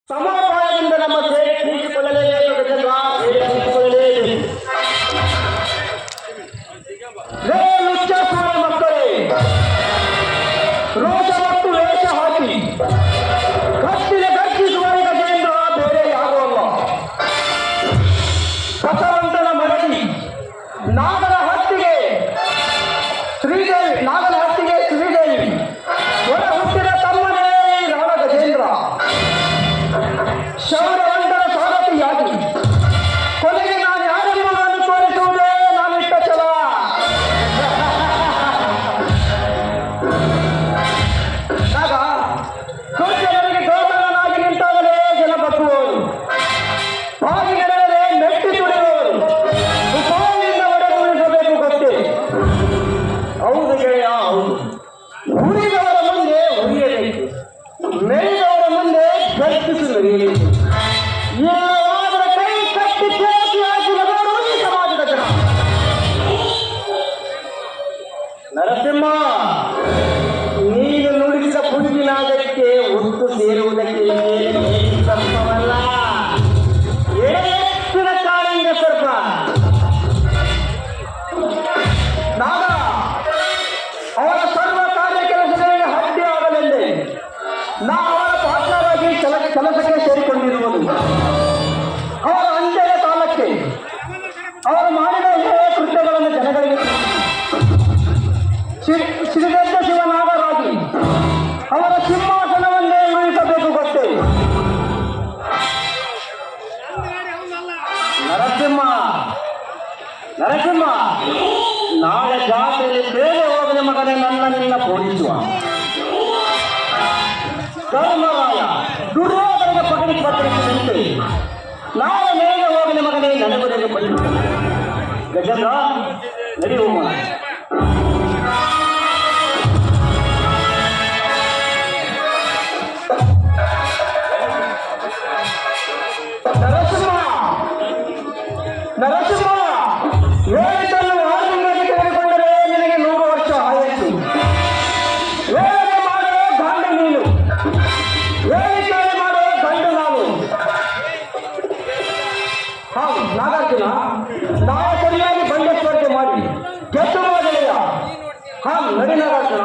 ಸಮಪಾಯದಿಂದ ನಮ್ಮ ಸೇವೆ ತೀರಿಸಿಕೊಳ್ಳಲೇಬೇಕು ಗಜೇಂದ್ರ, ಸೇವೆ ತೀರಿಸಿಕೊಳ್ಳಲೇಬೇಕು. ರೇ ಲುಚ್ಚಾಸುರ ಮಕ್ಕಳೇ, ರೋಷ ಮತ್ತು ವೇಷ ಹಾಕಿ ಕತ್ತಿನ ಗರ್ಜಿಸುವ ಗಜೇಂದ್ರ ಬೇರೆ ಯಾರುವಲ್ಲ. ಬಸವಂತನ ಮರಳಿ ನಾಗನ ಹತ್ತಿಗೆ ಶ್ರೀದೇವಿ ಹೊರ ಹುಟ್ಟಿದ ತಮ್ಮನೇ ರಾಣ ಗಜೇಂದ್ರ ಶೌರ್ಯವಂತರ ಸಾರಥಿಯಾಗಿ ಕೊನೆಗೆ ನಾನು ಯಾರೆಂಬುದನ್ನು ತೋರಿಸುವುದೇ ನಾನಿಟ್ಟ ಛಲ. ಆಗ ದುರ್ಜನರಿಗೆ ಗೋಚರನಾಗಿ ನಿಂತಾಗಲೇ ಜನ ಬಗ್ಗುವವರು, ಬಾಗಿ ನಡೆದರೆ ಮೆಟ್ಟಿ ತುಳಿಯುವವರು, ಉಪಾಯದಿಂದ ಒಡೆದುಳಿಸಬೇಕು ಗೊತ್ತೇ. ಹೌದು ಗೆಳೆಯ, ಹೌದು. ಉರಿದವರ ಮುಂದೆ ಉರಿಯಬೇಕು, ಮೆರೆದವರ ಮುಂದೆ ಗರ್ಜಿಸಿ ಮೆರೆಯಬೇಕು. ಏನಾದರೂ ಕೈ ಕಟ್ಟಿ ಕೇಸಿ ಹಾಕಿ ನಗರು ಈ ಸಮಾಜದ ಜನ. ನರಸಿಂಹ, ನೀನು ನುಡಿಸಿದ ಪುಂಜಿನಾಗಕ್ಕೆ ಒತ್ತು ಸೇರುವುದಕ್ಕೆ ಸರ್ಪವಲ್ಲ, ಎತ್ತಿನ ಕಾಳಿಂಗ ಸರ್ಪ. ನಾಗ ಅವರ ಸರ್ವ ಕಾರ್ಯ ಕೆಲಸಗಳಿಗೆ ಹತ್ಯೆ ಆಗಲೆಂದೇ ನಾ ಅವರ ಪಾತ್ರರಾಗಿ ಕೆಲಸಕ್ಕೆ ಸೇರಿಕೊಂಡಿರುವುದು. ಅವರ ಅಂತ್ಯದ ಕಾಲಕ್ಕೆ ಅವರು ಮಾಡಿದ ಕೃತ್ಯಗಳನ್ನು ಜನಗಳಿಗೆ ಸಿರಿದದ್ದ ಶಿವನಾಗರಾಗಿ ಅವರ ಸಿಂಹಾಸನವನ್ನೇ ಉಳಿಸಬೇಕು ಗೊತ್ತೇ. ನರಸಿಂಹ, ನಾಳೆ ಜಾತ್ರೆಯಲ್ಲಿ ಬೇರೆ ಹೋಗದ ಮಗನೇ ನನ್ನ ನಿನ್ನ ಪೋಲಿಸುವ. ಧರ್ಮರಾಯ ದುರ್ಯೋಧನಿಗೆ ಪಗಡಿ ಪತ್ರಿಕೆ ನಾಳೆ ಮೇಲೆ ಹೋಗದ ಮಗನೇ ನನಗುದಕ್ಕೆ ಪಡಿಸುವ. ಗಜೇಂದ್ರ, ನಡಿ ಹೋಗೋಣ. ನರಸಿಂಹ, ಹೇಳಿದ್ದನ್ನು ಆರಂಭಕ್ಕೆ ತೆಗೆದುಕೊಂಡರೆ ನಿನಗೆ 100 ವರ್ಷ ಆಯಿತು. ವೇಳೆ ಮಾಡೋ ಗಂಡು ನೀನು, ಹೇಳಿಕೆ ಮಾಡೋ ಗಂಡು ನಾನು. ಹೌದು ನಾಗಾರ್ಜುನ, ನಾವು ಸರಿಯಾಗಿ ಬಂಡೆ ಸ್ಪರ್ಧೆ ಮಾಡಿ ಗೆದ್ದು ಗೆಳೆಯ. ನಡಿ ನಾಗಾರ್ಜುನ.